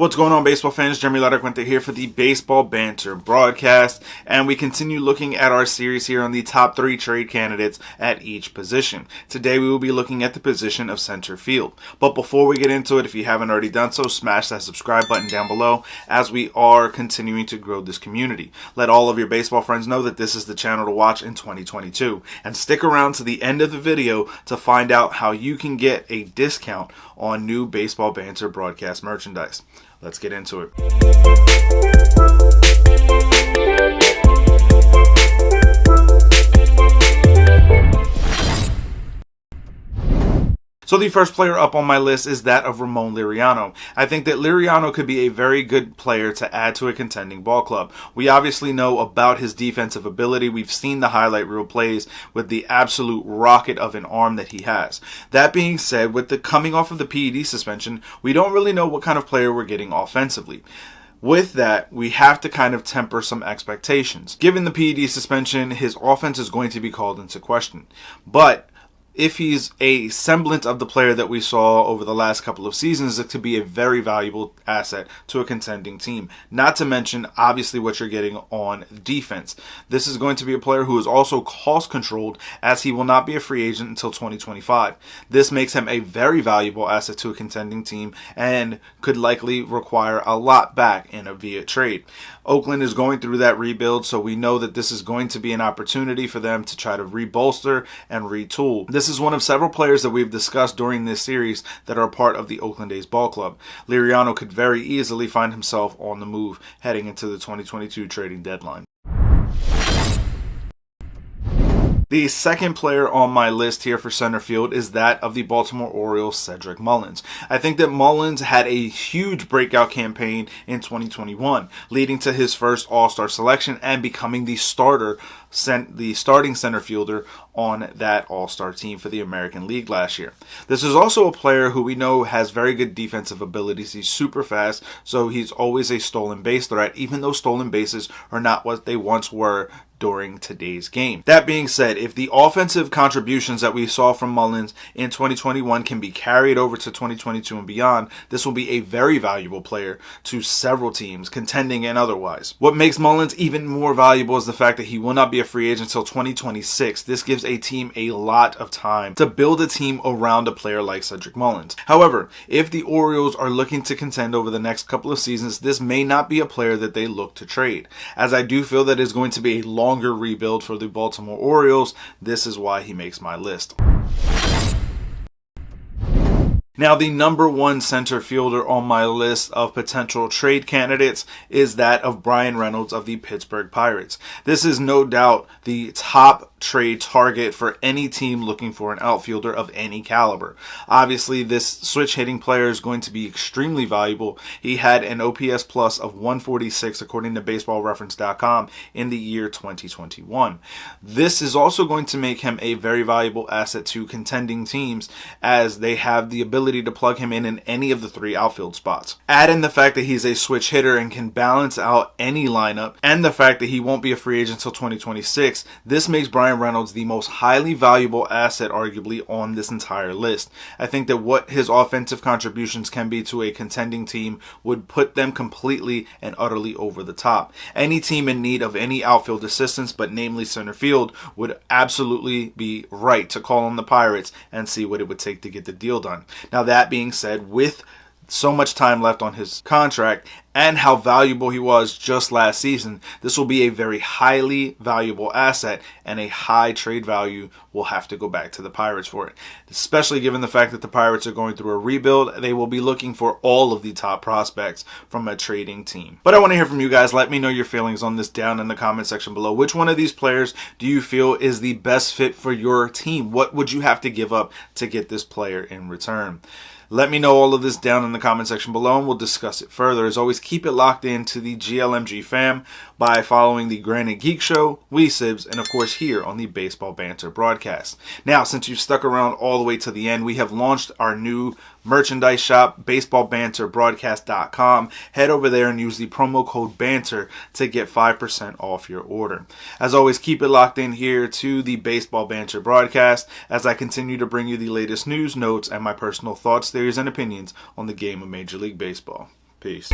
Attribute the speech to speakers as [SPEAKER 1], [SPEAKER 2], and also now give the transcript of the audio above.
[SPEAKER 1] What's going on, baseball fans? Jeremy Laracuente here for the Baseball Banter Broadcast, and we continue looking at our series here on the top 3 trade candidates at each position. Today we will be looking at the position of center field. But before we get into it, if you haven't already done so, smash that subscribe button down below as we are continuing to grow this community. Let all of your baseball friends know that this is the channel to watch in 2022. And stick around to the end of the video to find out how you can get a discount on new Baseball Banter Broadcast merchandise. Let's get into it. So the first player up on my list is that of Ramon Liriano. I think that Liriano could be a very good player to add to a contending ball club. We obviously know about his defensive ability. We've seen the highlight reel plays with the absolute rocket of an arm that he has. That being said, with the coming off of the PED suspension, we don't really know what kind of player we're getting offensively. With that, we have to kind of temper some expectations. Given the PED suspension, his offense is going to be called into question. But if he's a semblance of the player that we saw over the last couple of seasons, it could be a very valuable asset to a contending team. Not to mention, obviously, what you're getting on defense. This is going to be a player who is also cost controlled, as he will not be a free agent until 2025. This makes him a very valuable asset to a contending team and could likely require a lot back in a via trade. Oakland is going through that rebuild, so we know that this is going to be an opportunity for them to try to rebolster and retool. This is one of several players that we've discussed during this series that are part of the Oakland A's ball club. Liriano could very easily find himself on the move heading into the 2022 trading deadline. The second player on my list here for center field is that of the Baltimore Orioles' Cedric Mullins. I think that Mullins had a huge breakout campaign in 2021, leading to his first All-Star selection and becoming the starting center fielder on that All-Star team for the American League last year. This is also a player who we know has very good defensive abilities. He's super fast, so he's always a stolen base threat, even though stolen bases are not what they once were during today's game. That being said, if the offensive contributions that we saw from Mullins in 2021 can be carried over to 2022 and beyond, this will be a very valuable player to several teams, contending and otherwise. What makes Mullins even more valuable is the fact that he will not be a free agent until 2026. This gives a team a lot of time to build a team around a player like Cedric Mullins. However, if the Orioles are looking to contend over the next couple of seasons, this may not be a player that they look to trade, as I do feel that it's going to be a longer rebuild for the Baltimore Orioles. This is why he makes my list. Now, the number one center fielder on my list of potential trade candidates is that of Bryan Reynolds of the Pittsburgh Pirates. This is no doubt the top trade target for any team looking for an outfielder of any caliber. Obviously, this switch hitting player is going to be extremely valuable. He had an OPS plus of 146 according to baseballreference.com in the year 2021. This is also going to make him a very valuable asset to contending teams, as they have the ability to plug him in any of the 3 outfield spots. Add in the fact that he's a switch hitter and can balance out any lineup, and the fact that he won't be a free agent until 2026, this makes Bryan Reynolds the most highly valuable asset arguably on this entire list. I think that what his offensive contributions can be to a contending team would put them completely and utterly over the top. Any team in need of any outfield assistance, but namely center field, would absolutely be right to call on the Pirates and see what it would take to get the deal done. Now, that being said, with so much time left on his contract and how valuable he was just last season, this will be a very highly valuable asset, and a high trade value will have to go back to the Pirates for it. Especially given the fact that the Pirates are going through a rebuild, they will be looking for all of the top prospects from a trading team. But I want to hear from you guys. Let me know your feelings on this down in the comment section below. Which one of these players do you feel is the best fit for your team? What would you have to give up to get this player in return? Let me know all of this down in the comment section below, and we'll discuss it further. As always, keep it locked into the GLMG fam by following the Granite Geek Show, Sibs, and of course here on the Baseball Banter Broadcast. Now, since you've stuck around all the way to the end, we have launched our new merchandise shop, baseballbanterbroadcast.com. Head over there and use the promo code BANTER to get 5% off your order. As always, keep it locked in here to the Baseball Banter Broadcast as I continue to bring you the latest news, notes, and my personal thoughts, theories, and opinions on the game of Major League Baseball. Peace.